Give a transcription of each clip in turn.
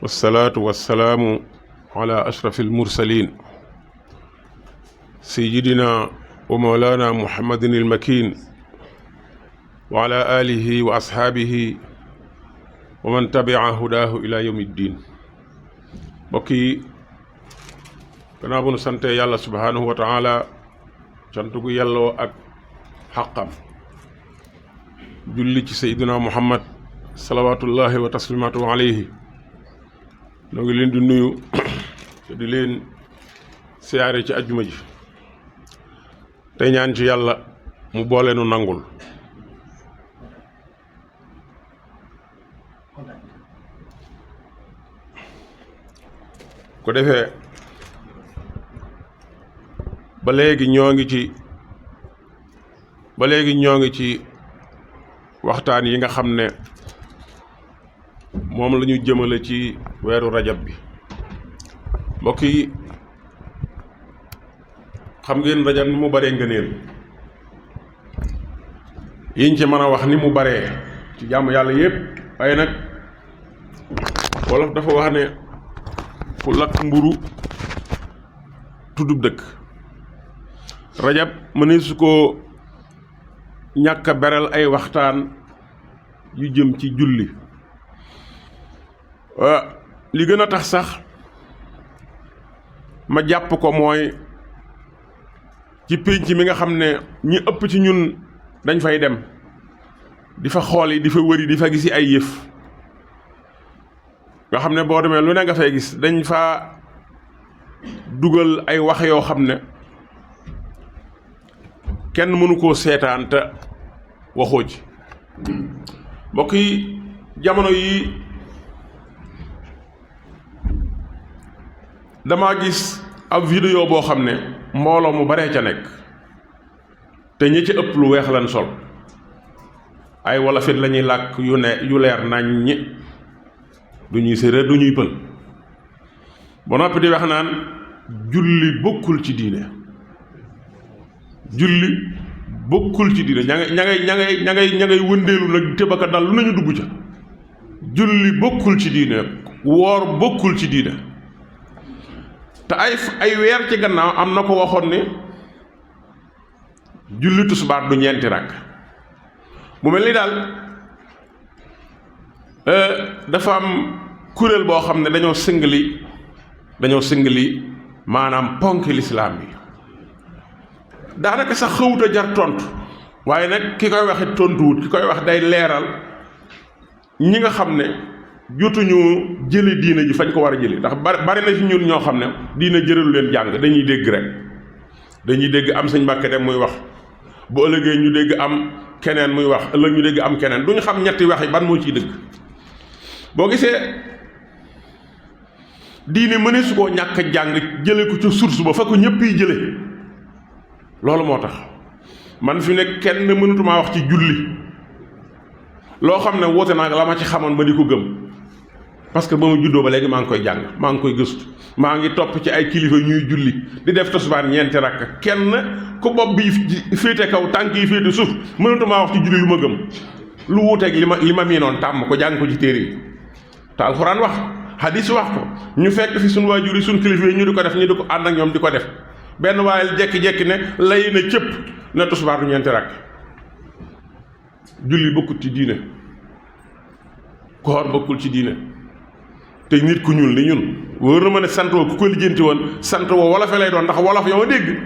wasalaatu wasalaamu ala ashrafil mursaliin sayyidina wa mawlaana muhammadin il makiin wa ala aalihi wa ashaabihi wa man tabia hudaahu ila yawmi ddiin. mbokk yi gannaaw bu nu sante yàlla subhaanahu wa taala cant gu yelloo ak xaqam, julli ci sayyidina muhammad salawaatullahi wa taslimaatu alayhi, noo ngi leen di nuyu te di leen siyaare ci ajjuma ji tey ñaan ci yàlla mu boole nu nangul. ko defee ba léegi ñoo ngi ci waxtaan yi nga xam ne moom la ñu jëmale ci weeru rajab bi. mbokk yi xam ngeen rajab ni mu baree ngëneel, yiñ ci mën a wax ni mu baree ci jàmm yàlla yépp, waaye nag wolof dafa wax ne ku lakk mburu tuddub dëkk. rajab mëne su ko ñàkk a beral ay waxtaan yu jëm ci julli. li gën a tax sax ma jàpp ko mooy ci pénc mi nga xam ne ñi ëpp ci ñun dañ fay dem di fa xool yi, di fa wëri, di fa gisi ay yëf nga xam ne boo demee lu ne nga fay gis. dañ fa dugal ay wax yoo xam ne kenn mënu koo seetaan te waxoo ci. mbokk yi jamono yi dama gis ab vidéo boo xam ne mbooloo mu baree ca nekk te ñi ci ëpp lu weex lañ sol, ay wolofit la ñuy làkk yu leer nañ ñi, du ñuy séeréer du ñuy pël, ba noppi di wax naan julli bokkul ci diine. julli bokkul ci diine, ña ngay wëndeelu nag tëbaka dal lu nañu dugg ca. julli bokkul ci diine, woor bokkul ci diine. te ay weer ci gannaaw am na ko waxoon ne julli tisbaar du ñeenti rakk. mu mel ni daal dafa am kuréel boo xam ne dañoo sëngali maanaam ponk lislaam bi. daanaka sax xawut a jar tontu, waaye nag ki koy waxit tontuwut, ki koy wax day leeral ñi nga xam ne jotuñu jële diine ji fañ ko war a jële. ndax bari na ci ñun ñoo xam ne diine jëralu leen jàng, dañuy dégg rek. dañuy dégg am sëñ Mbàkke dem muy wax, bu ëllëgee ñu dégg am keneen muy wax, ëllëg ñu dégg am keneen, duñu xam ñetti wax yi ban moo ciy dëgg. boo gisee diine mëne su koo ñàkk jàng jële ko ca source ba fa ko ñëpp yi jële. loolu moo tax man fi ne kenn mënatumaa wax ci julli loo xam ne woote naa la ma ci xamoon ba di ko gëm, parce que ba ma juddoo ba léegi maa ngi koy jàng, maa ngi koy gëstu, maa ngi topp ci ay kilifa ñuy julli di def tisbaar ñeenti rakk. kenn ku bopp bi féete kaw tànk yi féete suuf mënatumaa wax ci julli lu ma gëm, lu wuuteeg li ma miinoon tàmm ko jàng ko ci téere yi. te alxuraan wax, hadis wax ko, ñu fekk fi suñu waajur yi suñu kilifa yi ñu di ko def, ñu di ko ànd ak ñoom di ko def. benn waaye jekki-jekki ne lay na cëpp ne tisbaar du ñeenti rakk. julli bokkul ci diine, koor bokkul ci diine. te nit ku ñuul ni ñun wóor na ma ne sant woo ku ko lijjanti woon sant woo wolofe lay doon, ndax wolof yoo ma dégg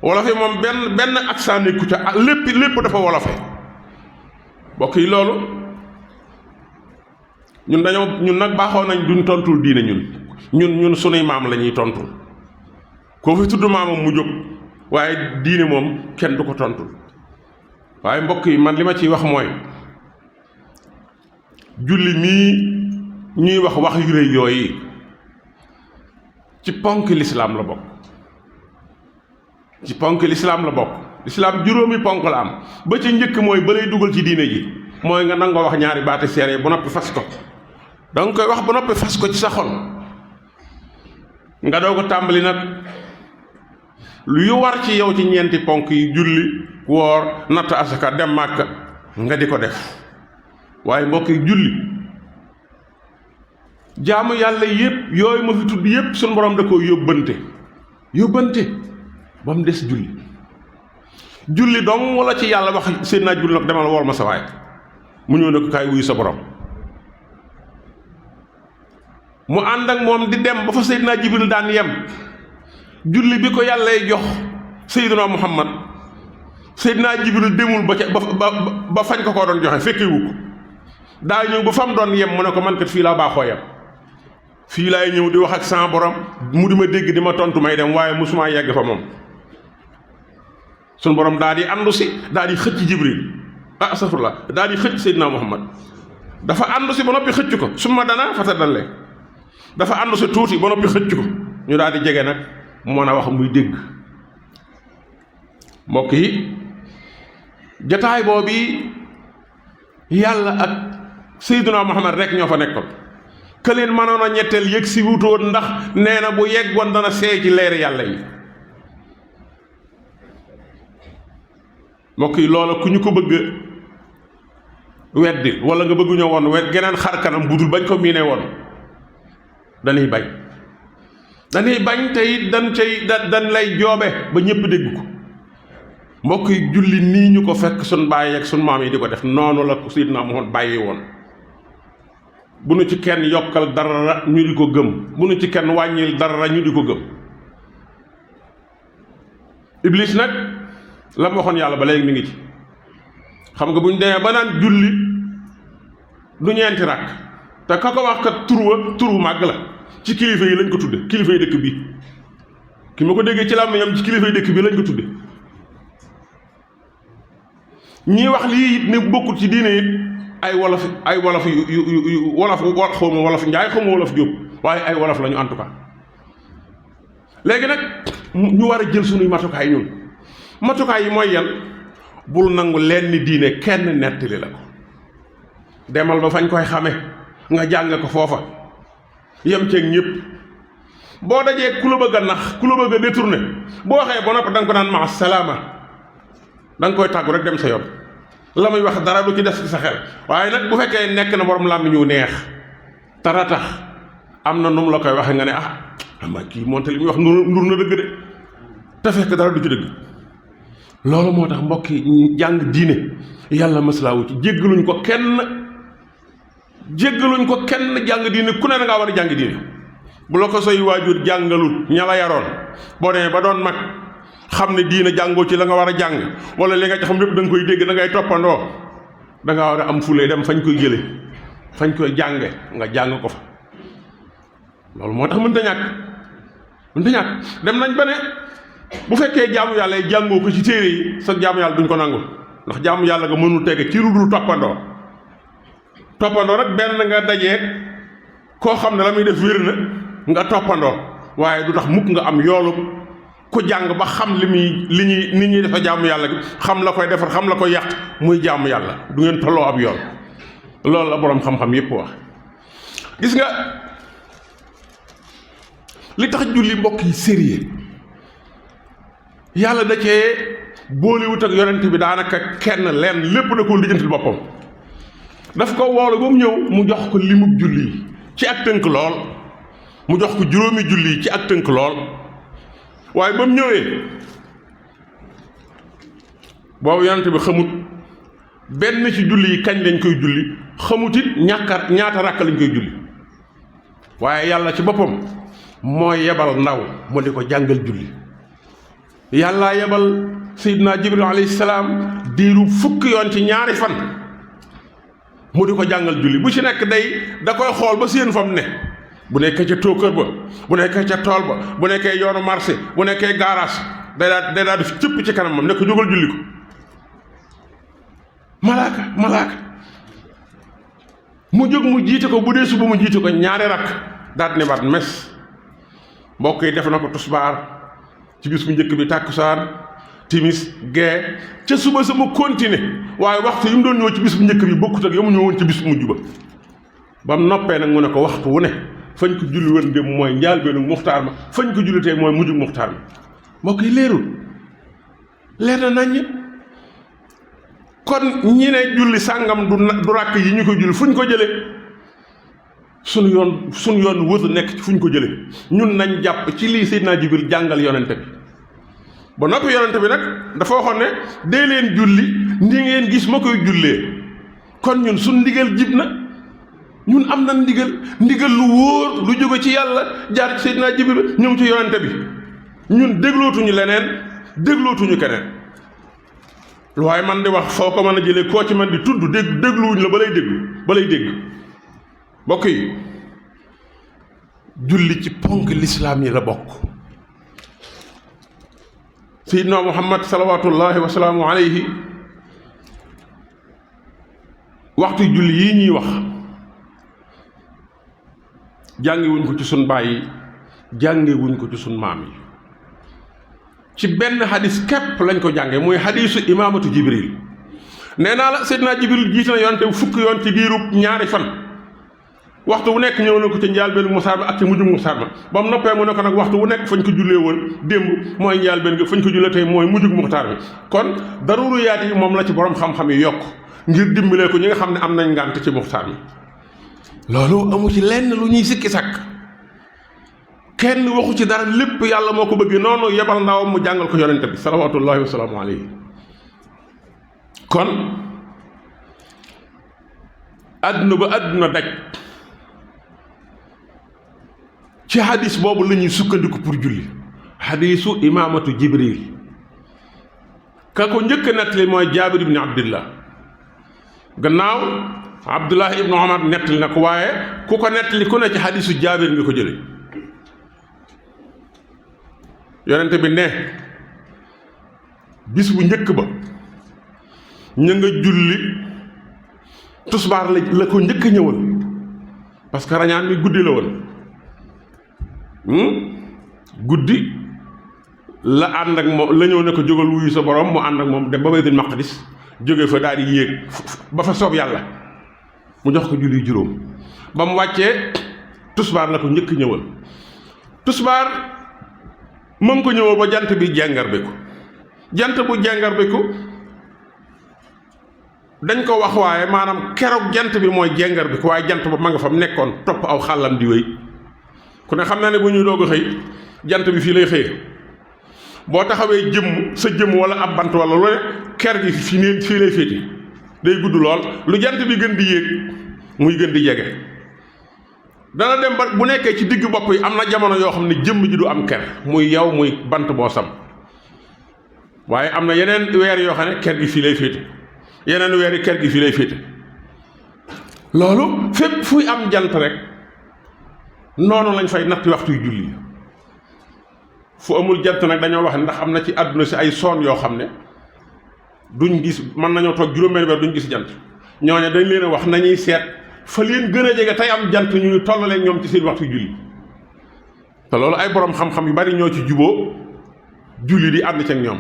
wolofe moom benn accent nekku ca, lépp dafa wolofe. mbokk yi loolu ñun nag baaxoo nañ duñ tontul diine. ñun sunuy maam la ñuy tontul. koo fi tudd maamam mu jóg, waaye diine moom kenn du ko tontul. waaye mbokk yi man li ma ciy wax mooy julli mii ñuy wax yu rëy yooyu ci ponk lislaam la bokk. ci ponk lislaam la bokk. lislaam juróomi ponk la am. ba ci njëkk mooy ba lay dugal ci diine ji mooy nga nangoo wax ñaari baati seere ba noppi fas ko. danga koy wax ba noppi fas ko ci sa xol, nga doo ko tàmbali nag lu yu war ci yow ci ñeenti ponk yi: julli, woor, natt asaka, dem màkka, nga di ko def. waaye mbokk yi julli jaamu yàlla yépp yooyu ma fi tudd yépp suñu borom da koo yóbbante ba mu des julli. julli dong wala ci yàlla wax Seydina Jibril nag demal wool ma sa waay mu ñëw ne ko kaay wuyu sa borom. mu ànd ak moom di dem ba fa Seydina Jibril daan yem. julli bi ko yàllay jox Seydina Muhammad Seydina Jibril demul ba fañ ko doon joxe fekkewu ko daa ñëw ba fam doon yem mu ne ko man kat fii laa baaxoo yem fii laay ñëw di wax ak sama borom mu di ma dégg di ma tontu may dem waaye musuma yegg fa moom. suñu borom daal di àndu si daal di xëcc Jibril astafurlah daal di xëcc Seydina Muhammad dafa àndu si ba noppi xëcc ko suma dana fata dalle dafa àndu si tuuti ba noppi xëcc ko ñu daal di jege nag mën a wax muy dégg. mbokk yi jataay boobu yàlla ak Seydina Muhammad rek ñoo fa nekkoon ka leen mënoon a ñetteel yëg si wutoon ndax nee na bu yeggoon dana seey ci leeri yàlla yi. mbokk yi loola ku ñu ko bëgg weddi wala nga bëgguñoo woon wet geneen xar kanam budul bañ ko miine woon dañuy bañ te it dañ lay joobe ba ñëpp dégg ko. mbokk yi julli nii ñu ko fekk sun baay ak sun maam yi di ko def noonu la ko Seydina Muhammad bàyyi woon. bu nu ci kenn yokkal dara ñu di ko gëm bu nu ci kenn wàññil dara ñu di ko gëm. Iblis nag la ma waxoon yàlla ba léegi mi ngi ci xam nga bu ñu demee ba naan julli du ñeenti rakk te ka ko wax kat turu màgg la ci kilifa yi lañ ko tudde kilifa yi dëkk bi ki ma ko déggee ci làmmiñam ci kilifa yi dëkk bi lañ ko tudde ñii wax lii it ne bokkut ci diine it ay wolof yu wolof xawma wolof njaay xawma wolof jóob waaye ay wolof lañu en tout cas. léegi nag ñu war a jël suñuy matukaay ñun matukaay yi mooy yan bul nangu leen ni diine kenn nettali la ko demal ba fañ koy xame nga jàng ko foofa yem ceeg ñëpp. boo dajee ku la bëgg a nax ku la bëgg a détourné boo waxee ba noppi da nga ko naan ma salaama da nga koy tàggu rek dem sa yoon la muy wax dara du ci des ci sa xel. waaye nag bu fekkee nekk na borom làmmiñ ñu neex tara tax am na nu mu la koy waxee nga ne ama kii moonte li muy wax nur na dëgg de te fekk dara du ci dëgg. loolu moo tax mbokk yi jàng diine yàlla maslaawu ci jéggaluñ ko kenn jàng diine ku ne da ngaa war a jàng diine. bu la ko say waajur jàngalut ña la yaroon boo demee ba doon mag xam ne diine jàngoo ci la nga war a jàng wala li nga ci xam lépp da nga koy dégg da ngay toppandoo da ngaa war a am fulee dem fañ koy jële fañ koy jànge nga jàng ko fa. loolu moo tax mënta ñàkk dem nañ ba ne bu fekkee jaamu yàlla yi jàngoo ko ci téere yi sa jaamu yàlla duñ ko nangu ndax jaamu yàlla nga mënul tege ci lu dul toppandoo nag benn nga dajeeg koo xam ne la muy def wér na nga toppandoo waaye du tax mukk nga am yoolu ku jàng ba xam nit ñuy defa jaamu yàlla gi xam la koy defar xam la koy yàq muy jaamu yàlla du ngeen tolloo ab yool. loolu la boroom xam-xam yépp wax. gis nga li tax julli mbokk yi sérieux yàlla da cee boolewut ak yonent bi daanaka kenn leen lépp da koo lijjantil boppam daf ko woolu ba mu ñëw mu jox ko limub julli yi ci ak tënk lool mu jox ko juróomi julli yi ci ak tënk lool waaye ba mu ñëwee boobu yonent bi xamut benn ci julli yi kañ lañ koy julli xamut it ñaata ràkk lañ koy julli waaye yàlla ci boppam mooy yebal ndaw mu di ko jàngal julli. yàlla yebal Seydina Jibril alayhi salaam diiru fukki yoon ci ñaari fan mu di ko jàngal julli bu ci nekk da koy xool ba seen fam ne bu nekkee ca tóokër ba bu nekkee ca tool ba bu nekkee yoonu marché bu nekkee garage day daal def cëpp ci kanamam ne ko jógal julli ko. malaaka mu jóg mu jiite ko bu dee suba mu jiite ko ñaari rakk daal di ne baat mes mbokk yi def na ko tusbaar ci bis bu njëkk bi tàkkusaan timis gee ca suba sama continuer waaye waxtu yi mu doon ñëw ci bis bu njëkk bi bokkut ak yamu ñëwoon ci bis bu mujj ba mu noppee nag mu ne ko waxtu wu ne fañ ko julli woon dem mooy njaal beenu muxtaar ma fañ ko julli tey mooy mujj muxtaar ma mbokk yi leer na naññ. kon ñi ne julli sàngam du ràkk yi ñu ko julli fu ñu ko jëlee sunu yoon wër nekk ci fu ñu ko jële ñun nañ jàpp ci lii Seydina Jibril jàngal yonente bi ba noppi yonente bi nag dafa waxoon ne dee leen julli ni ngeen gis ma koy jullee kon ñun suñ ndigal jib na ñun am na ndigal lu wóor lu jóge ci yàlla jaar ci Seydina Jibril ñëw ci yonente bi ñun déglootuñu leneen déglootuñu keneen lu waaye man di wax foo ko mën a jëlee koo ci man di tudd dégluwuñ la ba lay dégg mbokk yi julli ci ponk lislaam yi la bokk Seydina Muhammad salawaatullahi wa salaamu alayhi waxtu julli yii ñuy wax jàngewuñ ko ci sun baay yi jàngewuñ ko ci sun maam yi ci benn xadis képp lañ ko jànge muy xadisu imaamatu Jibril nee naa la Seydina Jibril jiite na yonte bu fukki yoon ci diirub ñaari fan waxtu wu nekk ñëw na ko ci njaal benn musaar ba ak ci mujjug musaar ba mu noppee mu ne ko nag waxtu wu nekk fañ ko jullee woon démb mooy njaal benn fañ ko jullee tey mooy mujjug muxtaar bi kon daruriyaat yi moom la ci borom xam-xam yi yokk ngir dimbalee ko ñi nga xam ne am nañ ngànt ci muxtaar bi loolu amu ci lenn lu ñuy sikki sàkk kenn waxu ci dara lépp yàlla moo ko bëggee noonu yebal ndawam mu jàngal ko yonente bi salawaatullahi wa salaamu alayhi kon àdduna ba àdduna daj ci hadis boobu la ñuy sukkandiku pour julli hadisu imaamatu Jibril ka ko njëkk a nettali mooy Jaabir ibni Abdillah gannaaw Abdullah ibnu Omar nettali na ko waaye ku ko nettali ku ne ci hadisu Jaabir nga ko jële yonente bi ne bis bu njëkk ba ñu nga julli tusbaar la ko njëkk a ñëwal parce que rañaan mi guddi la woon guddi la ànd ak moom la ñëw ne ko jógal wuyu sa borom mu ànd ak moom dem ba Baytul Maqdis jóge fa daal di yéeg ba fa soob yàlla mu jox ko julli juróom ba mu wàccee tusbaar la ko njëkk ñëwal tusbaar moom ko ñëwal ba jant bi jengar bi ko jant bu jengar bi ko dañ ko wax waaye maanaam keroog jant bi mooy jengar bi ko waaye jant ba ma nga fa mu nekkoon topp aw xàllam di wéy ku ne xam naa ne bu ñuy doog a xëy jant bi fii lay xëye boo taxawee jëmm sa jëmm wala ab bant wala lu ne ker gi fii lay féete day gudd lool lu jant bi gën di yéeg muy gën di jege dana dem ba bu nekkee ci digg bopp yi am na jamono yoo xam ne jëmm ji du am ker muy yow muy bant boo sam waaye am na yeneen weer yoo xam ne ker gi fii lay féete yeneen weer yi ker gi fii lay féete loolu fépp fuy am jant rek noonu lañ fay natt waxtu yu julli fu amul jant nag dañoo wax ndax am na ci àdduna si ay soon yoo xam ne duñ gis mën nañoo toog juróom-benn weer duñ gis jant ñooñu dañ leen a wax nañuy seet fa leen gën a jege tey am jant ñu tollale ñoom ci seen waxtu julli te loolu ay borom xam-xam yu bari ñoo ci juboo julli di ànd ci ak ñoom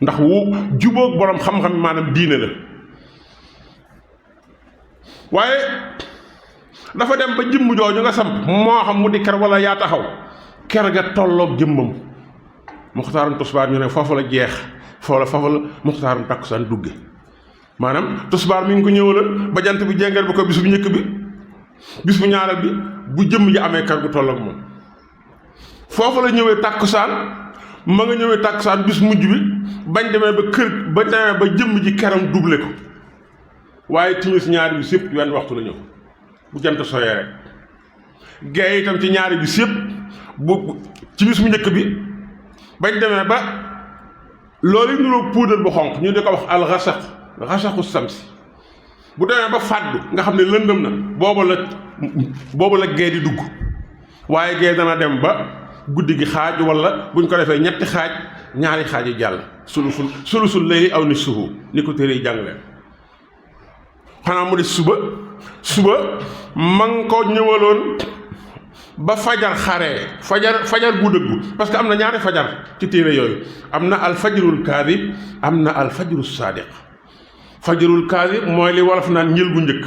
ndax wu jubóog borom xam-xam maanaam diine la waaye dafa dem ba jëmm jooju nga samp moo xam mu di ker wala yaa taxaw ker ga tolloog jëmmam muxtaaram tusbaar ñu ne foofu la jeex foofu la muxtaaram takkusaan dugge maanaam tusbaar mi ngi ko ñëwal ba jant bi jengal bi ko bis bu njëkk bi bis bu ñaareel bi bu jëmm ji amee ker gu tolloog moom foofu la ñëwee takkusaan ma nga ñëwee takkusaan bis mujj bi bañ demee ba jëmm ji keram doublé ko waaye timis ñaari bi sépp wenn waxtu la ñëw bu jant sooyee rek gee itam ci ñaari bi sépp bu ci bis mu njëkk bi bañ demee ba loolu yi nuroo puudar bu xonq ñu di ko wax al xasaxu samsi bu demee ba fàddu nga xam ne lëndëm na boobu la gee di dugg waaye gee dana dem ba guddi gi xaaj wala buñ ko defee ñetti xaaj ñaari xaaj yi jàll sulusul layli aw nisfuhu ni ko téere yi jàngale xanaa mu des suba ma ngi ko ñëwaloon ba fajar xaree fajar bu dëggu parce que am na ñaari fajar ci téere yooyu am na alfajrul kaadib am na alfajrul saadiq fajrul kaadib mooy li wolof naan njël gu njëkk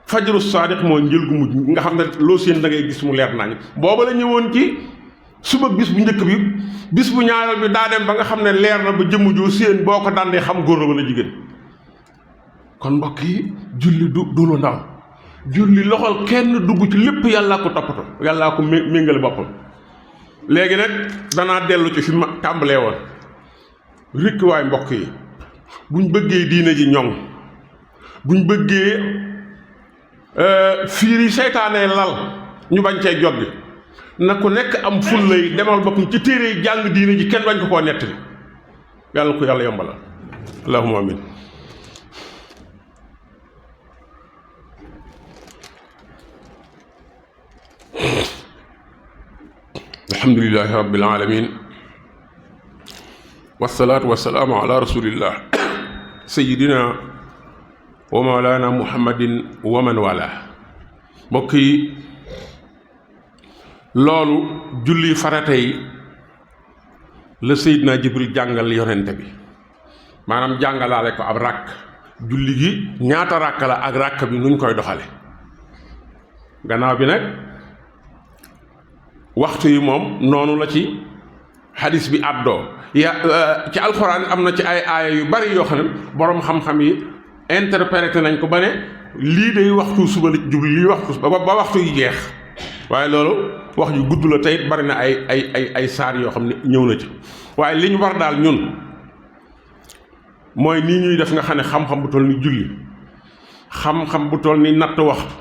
fajrul saadiq mooy njël gu mujj nga xam ne loo seen da ngay gis mu leer nañ booba la ñëwoon ci suba bis bu njëkk bi bis bu ñaareel bi daa dem ba nga xam ne leer na ba jëmm joo seen boo ko dandee xam góor la wala jigéen kon mbokk yi julli du lu ndaw julli loxol kenn dugg ci lépp yàllaa ko toppatoo yàllaa ko méngale boppam. léegi nag danaa dellu ci fi ma tàmbalee woon rikk waay mbokk yi buñ bëggee diine ji ñoŋ buñ bëggee fiir yi seytaanee lal ñu bañ cee joggi na ku nekk am fulla yi demal boppam ci téere yi jàng diine ji kenn bañ ko koo nettali yàlla ko yàlla yombalal allahumma amin. alhamdulillahi rabbil alamin wassalaatu wassalaamu ala rasulillah sayidina wa mawlana muhammadin wa man wala. mbokk yi loolu julli farata yi la Seydina Jibril jàngal yonente bi maanaam jàngalaale ko ab ràkk julli gi ñaata ràkk la ak ràkk bi nuñ koy doxale gannaaw bi nag waxtu yi moom noonu la ci hadis bi àddoo ci alxuraan am na ci ay aaya yu bari yoo xam ne boroom xam-xam yi interprété nañ ko ba ne lii day waxtu suba la jubli lii waxtu ba waxtu yi jeex waaye loolu wax ju gudd la tey bari na ay saar yoo xam ne ñëw na ci waaye li ñu war daal ñun mooy nii ñuy def nga xam ne xam-xam bu toll ni julli xam-xam bu toll ni natt waxtu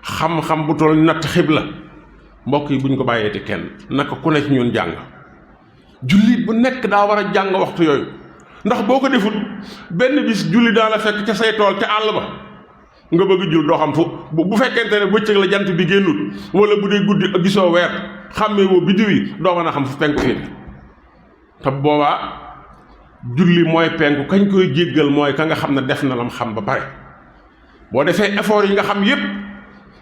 xam-xam bu toll ni natt xibla mbokk yi bu ñu ko bàyyeeti kenn naka ku ne ci ñun jàng jullit bu nekk daa war a jàng waxtu yooyu ndax boo ko deful benn bis julli daa la fekk ca say tool ca àll ba nga bëgg jul doo xam fu bu fekkente ne bëccëg la jant bi génnul wala bu dee guddi gisoo weer xàmmee woo biddiw yi doo mën a xam fu penku féete te boobaa julli mooy penku kañ koy jéggal mooy ka nga xam ne def na lam xam ba pare boo defee effort yi nga xam yépp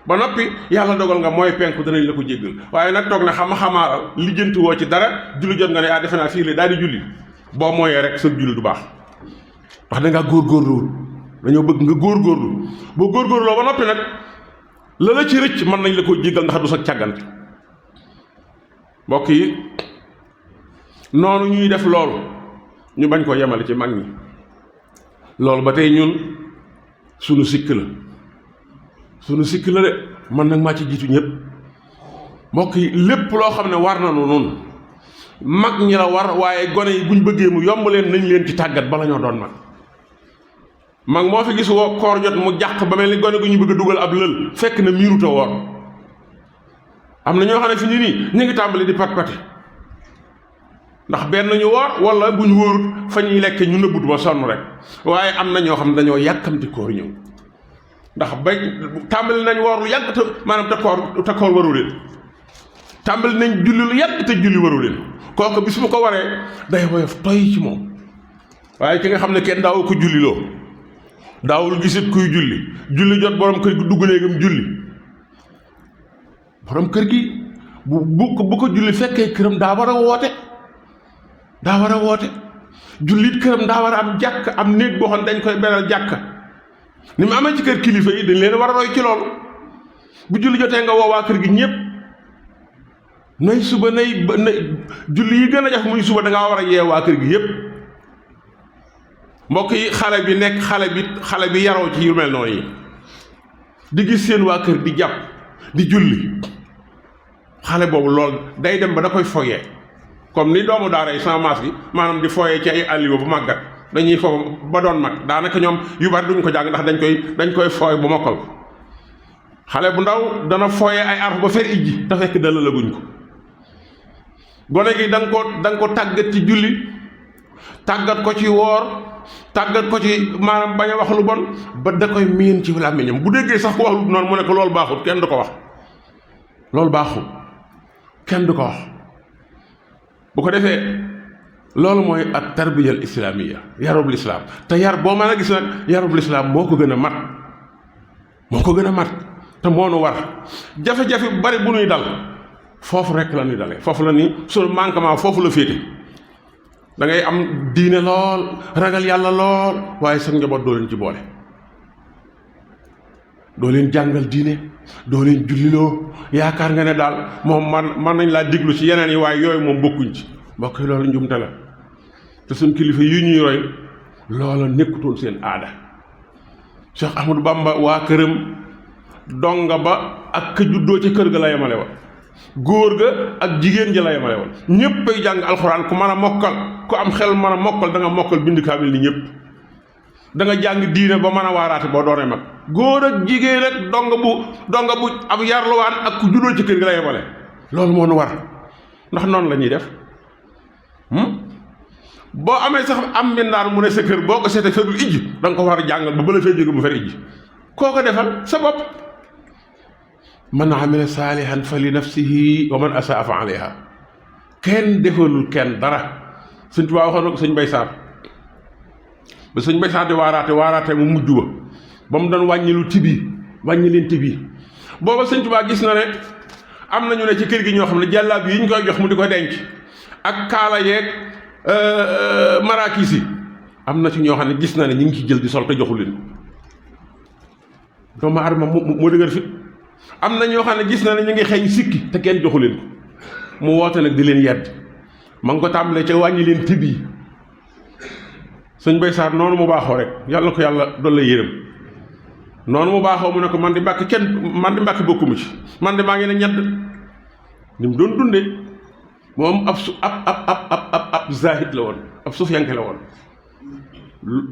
ba noppi yàlla dogal nga mooy penku danañ la ko jéggal waaye nag toog na xamaa lijjanti woo ci dara julli jot nga ne defe naa fii la daal di julli boo mooyee rek sa julli du baax wax dangaa góorgóorluwul dañoo bëgg nga góorgóorlu boo góorgóorloo ba noppi nag la la ci rëcc mën nañ la ko jéggal ndax du sa càggante mbokk yi noonu ñuy def loolu ñu bañ ko yemale ci mag ñi loolu ba tey ñun sunu sikk la de man nag maa ci jiitu ñëpp mbokk yi lépp loo xam ne war na noonu mag ñi la war waaye gone yi buñ bëggee mu yomb leen nañ leen ci tàggat bala ñoo doon mag moo fi gis woo koor jot mu jàq ba mel ni gone gu ñu bëgg a dugal ab lël fekk na miiruta woor am na ñoo xam ne fi nii ñu ngi tàmbali di pat-pati ndax benn ñu woor wala bu ñu wóorut fa ñuy lekke ñu nëbbut ba sonn rek waaye am na ñoo xam ne dañoo yàkkamti koor ñëw ndax bay tàmbali nañ woor lu yàgg te maanaam te koor waru leen tàmbali nañ julli lu yàgg te julli waru leen kooku bis bu ko waree day woyof toy ci moom waaye ki nga xam ne kenn daawu ko julliloo daawul gisit kuy julli jot borom kër gi dugg néegam julli borom kër gi bu ko julli fekkee këram daa war a woote jullit këram daa war a am jàkk am néeg boo xam dañ koy beral jàkk ni mu amee ci kër kilifa yi dañ leen war a roy ci loolu bu julli jotee nga woo waa kër gi ñëpp nay suba nay julli yi gën a jafe muy suba da ngaa war a yee waa kër gi yëpp mbokk yi xale bi yaroo ci yu mel noonu yi di gis seen waa kër di jàpp di julli xale boobu lool day dem ba da koy foyee comme ni doomu daara yi sama maas gi maanaam di foyee ci ay alliwa bu màggat dañuy foofu ba doon mag daanaka ñoom yu bari duñ ko jàng ndax dañ koy fooy bu mokkal ko xale bu ndaw dana fooyee ay arf ba fer ijji te fekk dala laguñ ko gone gi da nga ko tàggat ci julli tàggat ko ci woor tàggat ko ci maanaam bañ a wax lu bon ba da koy miin ci làmmiñam bu déggee sax ko wax lu noonu mu ne ko loolu baaxut kenn du ko wax loolu baaxut kenn du ko wax bu ko defee loolu mooy ak tarbiyal islaamiya yarub lislaam te yar boo mën a gis nag yarub lislaam moo ko gën a mat te moo nu war jafe-jafe bu bari bu nuy dal foofu rek la ñuy dalee foofu la ni sunu manquement foofu la féete da ngay am diine lool ragal yàlla lool waaye sa njaboot doo leen ci boole doo leen jàngal diine doo leen julliloo yaakaar nga ne daal moom man nañ laa diglu ci yeneen yi waaye yooyu moom bokkuñ ci mbokk yi loolu njumte la te suñ kilifa yi ñuy roy loola nekkutoon seen aada Cheikh Ahmadou Bamba waa këram donga ba ak ka juddoo ca kër ga la yemale woon góor ga ak jigéen ji la yemale woon ñëppay jàng alxuraan ku mën a mokkal ku am xel mën a mokkal da nga mokkal bind kaamil ni ñëpp da nga jàng diine ba mën a waaraate boo doonee mag góor ak jigéen ak donga bu ab yarluwaan ak ku juddoo ci kër gi la yemale loolu moo nu war ndax noonu la ñuy def boo amee sax am mbindaan mu ne sa kër boo ko seetee ferul ijj da nga ko war a jàngal ba bala fee jóge mu fer ijj koo ko defal sa bopp man amila saalihan fa li nafsihi wa man asaa fa alayha kenn defalul kenn dara sëñ Tuubaa waxoon na ko sëñ Mbay Saar ba sëñ Mbay Saar di waaraate mu mujj ba mu doon wàññi leen tibi booba sëñ Tuubaa gis na ne am nañu ne ci kër gi ñoo xam ne jàllaab yi ñu koy jox mu di ko denc ak kaala yeeg maraakis yi am na ci ñoo xam ne gis na ne ñu ngi ci jël di sol te joxu leen doomu aadama moo dëgër fit am na ñoo xam ne gis na ne ñu ngi xeeñ sikki te kenn joxu leen ko mu woote nag di leen yedd ma ngi ko tàmbalee ca wàññi leen tibb yi sëñ Bay Saar noonu mu baaxoo rek yàlla ko yàlla doon la yërëm noonu mu baaxoo mu ne ko man di mbàkk bokkuma ci man di maa ngi ne ñedd ni mu doon dunde moom ab zahid la woon ab sufiyanke la woon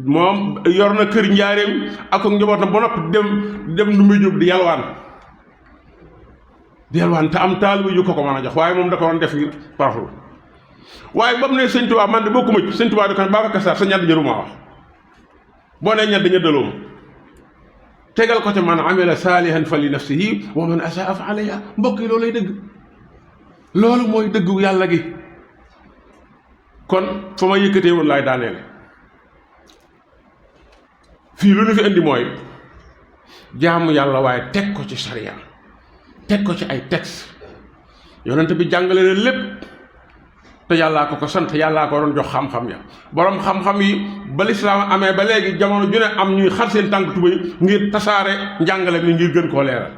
moom yor na kër njaareem ak njabootam ba noppi dem Ndumbe Jóob di yalwaan te am taalibe yu ko mën a jox waaye moom da ko doon def ngir paraxlu waaye ba mu ne sëñ Tuubaa man de bokkuma ci sëñ Tuubaa di ko ne Babacar Sarr sa ñedd jëruma wax boo nee ñedd ñeddaloo ma tegal ko te man amila saalihan fa li nafsihi wa man asaa fa alayha mbokk yi loolu lay dëgg loolu mooy dëggu yàlla gi kon fa ma yëkkatee woon laay daaneele fii lu ñu fi indi mooy jaamu yàlla waaye teg ko ci sariya teg ko ci ay texte yonent bi jàngale na lépp te yàllaa ko sant yàllaa ko doon jox xam-xam ya borom xam-xam yi ba lislaam amee ba léegi jamono ju ne am ñuy xar seen tànk tubéy ngir tasaare njàngale mi ngir gën koo leeral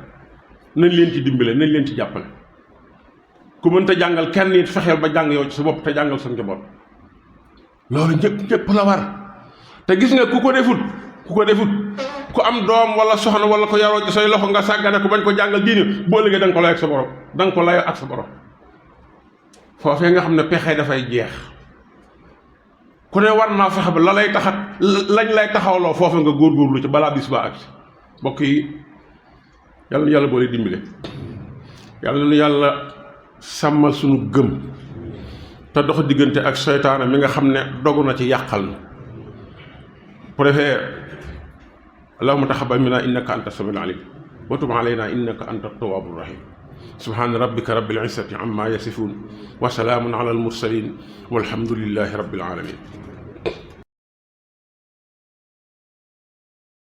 nañ leen ci dimbale nañ leen ci jàppale ku mën te jàngal kenn nit fexeel ba jàng yow ci sa bopp te jàngal sa njaboot loolu ñëpp la war te gis nga ku ko defut ku am doom wala soxna wala ko yaroo ci say loxo nga sàggane ko bañ ko jàngal diine boo liggéey da nga ko layoo ak sa borom da nga ko layoo ak sa borom foofee nga xam ne pexe dafay jeex ku ne war naa fexe ba lañ lay taxawloo foofu nga góorgóorlu ci balaa bis ba ak si mbokk yi yàlla na yàlla boole dimbale yàlla na yàlla sàmmal suñu gëm te dox diggante ak seytaane mi nga xam ne dogu na ci yàqal na préfet allahumma taqabbal minna innaka anta samiul alim wa tub alayna innaka anta tawwabur rahim subhana rabbika rabbil izzati amma yasifun wa salaamun ala al mursalin walhamdulillahi rabbil alamin